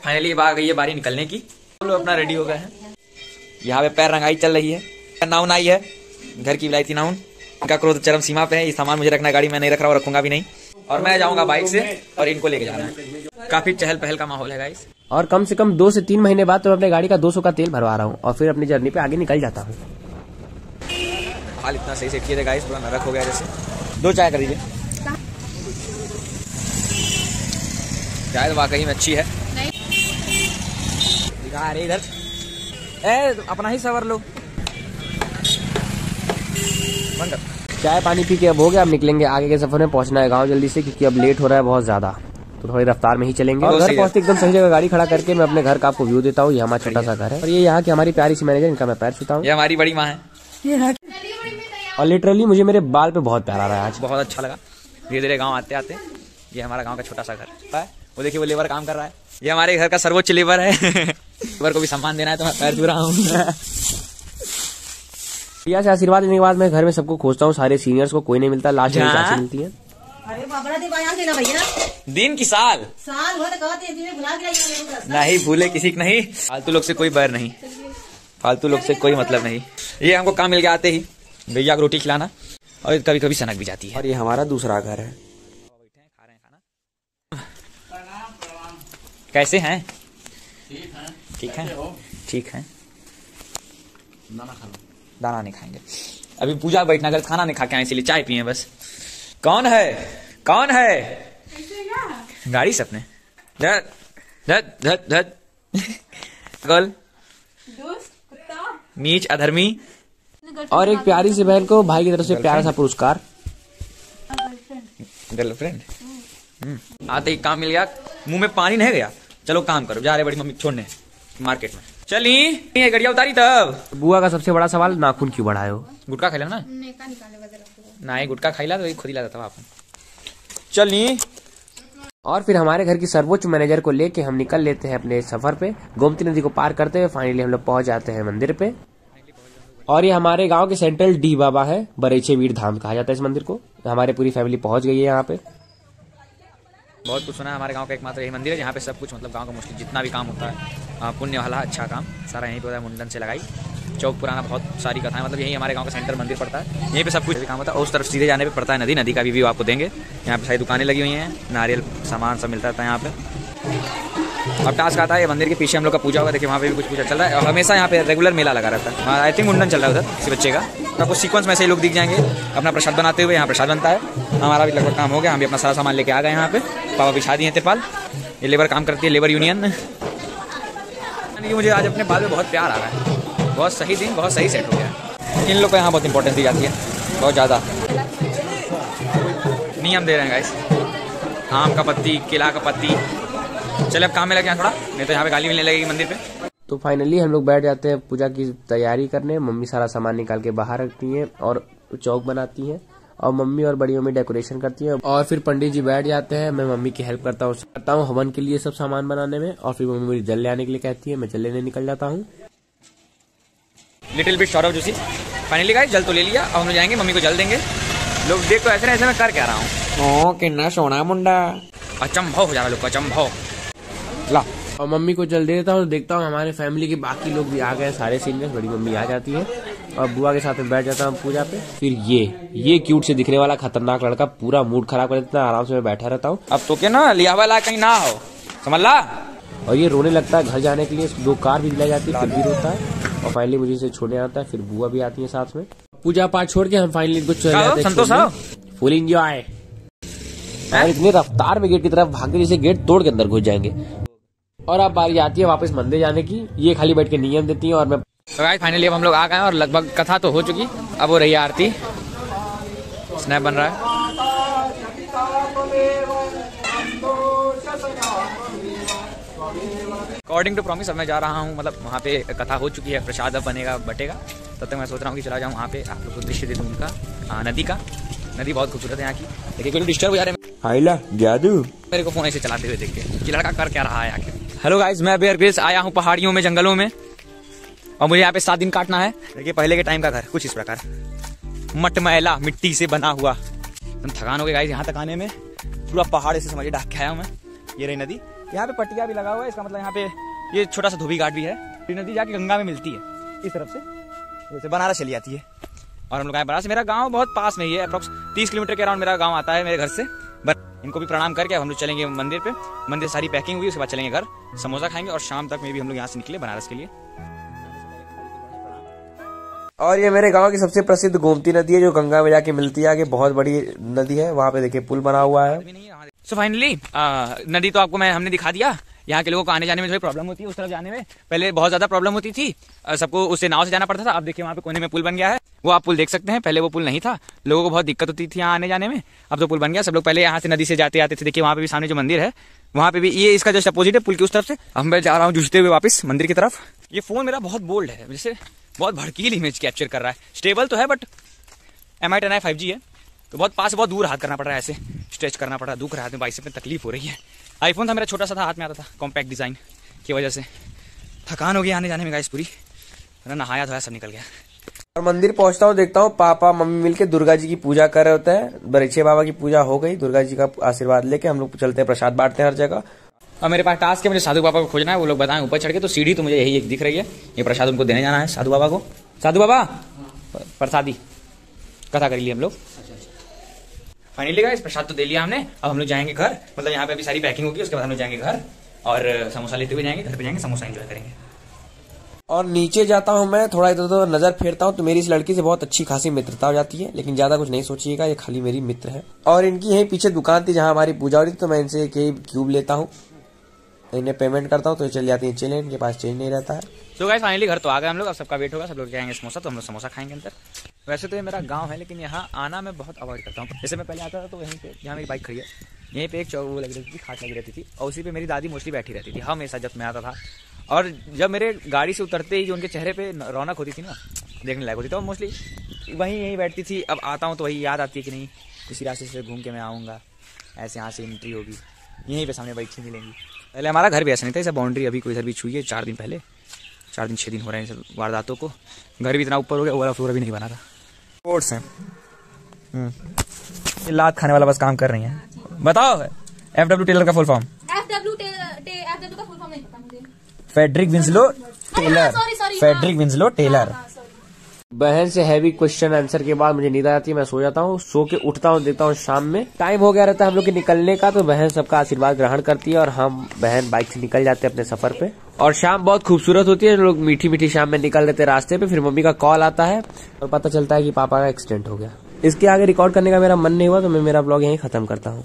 Finally अब आ गई है बारी निकलने की। हम लोग अपना रेडी हो गए हैं। यहाँ पे पैर रंगाई चल रही है। नाउन आई है, घर की विलायती नाउन। इनका क्रोध चरम सीमा पे है। ये सामान मुझे रखना है गाड़ी में, नहीं रख रहा और रखूंगा भी नहीं। और मैं जाऊंगा बाइक से और इनको लेके जाना है। काफी चहल पहल का माहौल है गाइस। और कम से कम 2 से 3 महीने बाद तो मैं अपने गाड़ी का 200 का तेल भरवा रहा हूँ और फिर अपनी जर्नी पे आगे निकल जाता हूँ। हाल इतना सही सेट किए थे गाइस, पूरा नरक हो गया जैसे। 2 चाय कर दीजिए। चाय तो वाकई में अच्छी है। अरे इधर अपना ही सवर लो। चाय पानी पी के अब हो गया। अब निकलेंगे आगे के सफर में। पहुंचना है गांव जल्दी से, क्योंकि अब लेट हो रहा है बहुत ज्यादा। तो थोड़ी रफ्तार में ही चलेंगे। और घर पहुंचते एकदम सही जगह गाड़ी खड़ा करके मैं अपने घर का आपको व्यू देता हूँ। ये हमारा छोटा सा घर है और ये यहाँ की हमारी प्यारी सी मैनेजर, इनका मैं पैर छूता हूँ। ये हमारी बड़ी माँ है। और लिटरली मुझे मेरे बाल पे बहुत प्यार आ रहा है आज। बहुत अच्छा लगा। धीरे धीरे गाँव आते आते ये हमारा गाँव का छोटा सा घर है। वो देखिए वो लेबर काम कर रहा है। ये हमारे घर का सर्वोच्च लेबर है। लेबर को भी सम्मान देना है तो मैं पैर छू रहा हूँ। भैया से आशीर्वाद लेने के बाद मैं घर में सबको खोजता हूँ। सारे सीनियर्स को कोई नहीं मिलता। लास्ट में चाची मिलती है। अरे बाबा भैया दिन की साल भर भुला नहीं भूले किसी की नहीं। फालतू लोग से कोई बैर नहीं, फालतू लोग से कोई मतलब नहीं। ये हमको काम मिल गया आते ही भैया को रोटी खिलाना, और कभी कभी सनक भी जाती है। और ये हमारा दूसरा घर है। खा रहे हैं खाना। कैसे हैं? ठीक है, ठीक है। दाना नहीं खाएंगे अभी। पूजा बैठना कर, खाना नहीं खा के आए इसीलिए चाय पिए बस। कौन है? कौन है? गाड़ी से अपने धत धत धत धत गोल नीच अधर्मी। और एक प्यारी सी बहन को भाई की तरफ से प्यारा सा पुरस्कार। गर्लफ्रेंड। आते ही काम मिल गया, मुंह में पानी नहीं गया। चलो काम करो, जा रहे बड़ी मम्मी छोड़ने मार्केट में। चली गड़िया उतारी तब। बुआ का सबसे बड़ा सवाल, नाखून क्यों बढ़ाए हो? गुटखा खाइला ना? नहीं गुटखा खाइला तो खुद ही लाता था। चली। और फिर हमारे घर की सर्वोच्च मैनेजर को लेके हम निकल लेते हैं अपने सफर पे। गोमती नदी को पार करते हुए फाइनली हम लोग पहुंच जाते हैं मंदिर पे। और ये हमारे गांव के सेंट्रल डी बाबा है। बरेचे वीर धाम कहा जाता है इस मंदिर को। हमारे पूरी फैमिली पहुंच गई है यहाँ पे। बहुत कुछ सुना है। हमारे गांव का एकमात्र यही मंदिर है जहाँ पे सब कुछ मतलब गांव का मोस्टली जितना भी काम होता है पुण्य वाला अच्छा काम सारा यहीं पे होता है। मुंडन से लगाई चौक पुराना, बहुत सारी कथाएं, मतलब यही हमारे गांव का सेंटर मंदिर पड़ता है। यहीं पे सब कुछ भी काम होता है। और उस तरफ सीधे जाने पे पड़ता है नदी। नदी का भी व्यू आपको देंगे। यहाँ पे सारी दुकानें लगी हुई हैं, नारियल सामान सब मिलता है यहाँ पे। अब टास्क आता है ये मंदिर के पीछे हम लोग का पूजा होगा। देखिए वहाँ पे भी कुछ पूजा चल रहा है और हमेशा यहाँ पे रेगुलर मेला लगा रहता है। आई थिंक मुंडन चल रहा है उधर किसी बच्चे का। आपको सीक्वेंस में से लोग दिख जाएंगे अपना प्रसाद बनाते हुए। यहाँ प्रसाद बनता है। हमारा भी लगभग काम हो गया। हम भी अपना सारा सामान लेके आ गए यहाँ पे। पापा बिछा दिए तिरपाल। ये लेबर काम करती है, लेबर यूनियन। मुझे आज अपने बाल में बहुत प्यार आ रहा है। बहुत सही दिन, बहुत सही सेट हो गया। इन लोग को यहाँ बहुत इंपॉर्टेंस दी जाती है, बहुत ज़्यादा। नियम दे रहे हैं गाइस। आम का पत्ती, केला का पत्ती। चले अब काम में लगे हैं थोड़ा, नहीं तो यहाँ पे गाली मिलने लगेगी मंदिर पे। तो फाइनली हम लोग बैठ जाते हैं पूजा की तैयारी करने। मम्मी सारा सामान निकाल के बाहर रखती हैं और चौक बनाती हैं। और मम्मी और बड़ी मम्मी डेकोरेशन करती हैं। और फिर पंडित जी बैठ जाते हैं। मैं मम्मी की हेल्प करता हूँ हवन के लिए सब सामान बनाने में। और फिर मम्मी मुझे जल ले आने के लिए कहती है। मैं जल लेने निकल जाता हूँ। Little bit short of juicy. Finally guys जल तो ले लिया। अब हम लोग जाएंगे मम्मी को जल देंगे। लोग देख तो ऐसे मैं कर क्या रहा हूँ। ओ कितना सोना मुंडा। अचंभव हो जा रहा लोग, अचंभव। ला और मम्मी को जल दे देता हूँ। देखता हूँ हमारे फैमिली के बाकी लोग भी आ गए, सारे सीनियर। बड़ी मम्मी आ जाती है और बुआ के साथ में बैठ जाता हूँ पूजा पे। फिर ये क्यूट से दिखने वाला खतरनाक लड़का पूरा मूड खराब कर देता है। आराम से मैं बैठा रहता हूँ। अब तो क्या ना लिया वाला कहीं ना हो, समझ ला। और ये रोने लगता है घर जाने के लिए। 2 कार भी दिलाई जाती है, फिर भी रोता है। और फाइनली मुझे इसे छोड़ने आता है। फिर बुआ भी आती है साथ में। पूजा पाठ छोड़ के हम फाइनली इनको चले जाते हैं। संतोष फुल एंजॉय। और इतनी रफ्तार में गेट की तरफ भागते जैसे गेट तोड़ के अंदर घुस जाएंगे। और अब बारी आती है वापस मंदिर जाने की। ये खाली बैठ के नियम देती है और मैं। तो गाइस फाइनली अब हम लोग आ गए और लगभग कथा तो हो चुकी। अब हो रही है आरती। स्नैप बन रहा है। अकॉर्डिंग टू प्रॉमिस अब मैं जा रहा हूँ, मतलब वहाँ पे कथा हो चुकी है, प्रसाद अब बनेगा बटेगा। तब तक मैं सोच रहा हूँ कि चला जाऊँ वहाँ पे, आप लोग को दृश्य दे दूँ उनका नदी का। नदी बहुत खूबसूरत है यहाँ की। देखिए कोई डिस्टर्ब हो जा रहे हैं। हाइला जादू मेरे को फोन ऐसे चलाते हुए देख के कि लड़का कर क्या रहा है आखिर। हेलो गाइस, मैं बेयर ग्रिल्स आया हूँ पहाड़ियों में, जंगलों में, और मुझे यहाँ पे 7 दिन काटना है। देखिए पहले के टाइम का घर कुछ इस प्रकार, मटमैला मिट्टी से बना हुआ। थकान हो गई गाइस यहाँ तक आने में। पूरा पहाड़ ऐसे समझिए ढक के आया हूँ मैं। ये रही नदी, यहाँ पे पट्टिया भी लगा हुआ है, इसका मतलब यहाँ पे ये छोटा सा धोबी घाट भी है। नदी जाके गंगा में मिलती है इस तरफ से, जैसे बनारस चली जाती है। और हम लोग आए बनारस। मेरा गांव बहुत पास में ही है, अप्रोक्स 30 किलोमीटर के अराउंड मेरा गांव आता है मेरे घर से। बट इनको भी प्रणाम करके हम लोग चलेंगे मंदिर पे। मंदिर सारी पैकिंग हुई, उसके बाद चलेंगे घर, समोसा खाएंगे और शाम तक में भी हम लोग यहाँ से निकले बनारस के लिए। और ये मेरे गांव की सबसे प्रसिद्ध गोमती नदी है जो गंगा में जाके मिलती है आगे। बहुत बड़ी नदी है, वहाँ पे देखिए पुल बना हुआ है। सो फाइनली नदी तो आपको हमने दिखा दिया। यहाँ के लोगों को आने जाने में थोड़ी प्रॉब्लम होती है, उस तरफ जाने में पहले बहुत ज्यादा प्रॉब्लम होती थी, सबको उससे नाव से जाना पड़ता था। अब देखिए वहाँ पे कोने में पुल बन गया है, वो आप पुल देख सकते हैं। पहले वो पुल नहीं था, लोगों को बहुत दिक्कत होती थी यहाँ आने जाने में, अब तो पुल बन गया। सब लोग पहले यहाँ से नदी से जाते आते थे। देखिए वहाँ पे भी सामने जो मंदिर है, वहाँ पे भी ये इसका जस्ट अपोजिट है पुल की उस तरफ से। अब मैं जा रहा हूँ जूझते हुए वापस मंदिर की तरफ। ये फोन मेरा बहुत बोल्ड है, जैसे बहुत भड़कीली इमेज कैप्चर कर रहा है। स्टेबल तो है बट MI 10i 5G है, तो बहुत पास से बहुत दूर हाथ करना पड़ रहा है, ऐसे स्ट्रेच करना पड़ रहा है, दुख रहा है, बाइसेप में तकलीफ हो रही है। आईफोन था मेरा छोटा सा था, हाथ में आता था, कॉम्पैक्ट डिजाइन की वजह से थकान हो गई आने जाने में गाइस पूरी। मेरा नहाया धोया सब निकल गया। और मंदिर पहुंचता हूँ, देखता हूँ पापा मम्मी मिलके दुर्गा जी की पूजा कर रहे होते हैं। बरीछे बाबा की पूजा हो गई, दुर्गा जी का आशीर्वाद लेके हम लोग चलते हैं, प्रसाद बांटते हैं हर जगह। और मेरे पास टास्क है, मुझे साधु बाबा को खोजना है, वो लोग बताएं ऊपर चढ़ के। तो सीढ़ी तो मुझे यही एक दिख रही है, ये प्रसाद उनको देने जाना है साधु बाबा को। साधु बाबा प्रसादी कथा कर ली हम लोग। फाइनली गाइस प्रसाद तो दे लिया हमने, अब हम लोग जाएंगे घर। मतलब यहाँ पे अभी सारी पैकिंग होगी, उसके बाद हम लोग जाएंगे घर और समोसा लेते हुए जाएंगे, घर पे जाएंगे, समोसा एंजॉय करेंगे। और नीचे जाता हूँ मैं, थोड़ा इधर उधर नजर फेरता हूँ तो मेरी इस लड़की से बहुत अच्छी खासी मित्रता हो जाती है। लेकिन ज्यादा कुछ नहीं सोचिएगा, ये खाली मेरी मित्र है। और इनकी यही पीछे दुकान थी जहाँ हमारी पूजा हो रही थी, तो मैं इनसे एक क्यूब लेता हूँ, इन्हें पेमेंट करता हूँ तो चल जाती है चेंज। इनके पास चेंज नहीं रहता है। सो गाइस फाइनली घर तो आ गए हम लोग, अब सबका वेट होगा, सब लोग जाएंगे समोसा, तो हम लोग समोसा खाएंगे अंदर। वैसे तो ये मेरा गांव है, लेकिन यहाँ आना मैं बहुत अवॉइड करता हूँ। जैसे मैं पहले आता था तो वहीं पे जहाँ मेरी बाइक खड़ी है, यहीं पे एक चौक लगी रहती थी, खाट लगी रहती थी, और उसी पे मेरी दादी मोस्टली बैठी रहती थी हमेशा जब मैं आता था। और जब मेरे गाड़ी से उतरते ही जो उनके चेहरे पे रौनक होती थी ना, देखने लायक होती, तो मोस्टली वहीं यहीं बैठती थी। अब आता हूँ तो वही याद आती है कि नहीं किसी रास्ते से घूम के मैं आऊँगा, ऐसे यहाँ से एंट्री होगी, यहीं पे सामने बाइक से मिलेंगी। पहले हमारा घर भी ऐसा नहीं था, ऐसा बाउंड्री अभी कोई इधर भी छुई है 4 दिन पहले, 4 दिन 6 दिन हो रहे हैं सब वारदातों को। घर भी इतना ऊपर हो गया, वाला फ्लोर अभी नहीं बना था। कोर्स है ये लात खाने वाला बस काम कर रही है। बताओ FW टेलर का फुल फॉर्म। FW का फुल फॉर्म नहीं पता मुझे। Frederick Winslow Taylor. Frederick Winslow Taylor. बहन से हैवी क्वेश्चन आंसर के बाद मुझे नींद आ जाती है, मैं सो जाता हूँ। सो के उठता हूँ, देखता हूँ शाम में टाइम हो गया रहता है हम लोग के निकलने का, तो बहन सबका आशीर्वाद ग्रहण करती है और हम बहन बाइक से निकल जाते हैं अपने सफर पे। और शाम बहुत खूबसूरत होती है, लोग मीठी मीठी शाम में निकल लेते रास्ते पे। फिर मम्मी का कॉल आता है और पता चलता है कि पापा का एक्सीडेंट हो गया। इसके आगे रिकॉर्ड करने का मेरा मन नहीं हुआ, तो मैं मेरा ब्लॉग यहीं खत्म करता हूँ।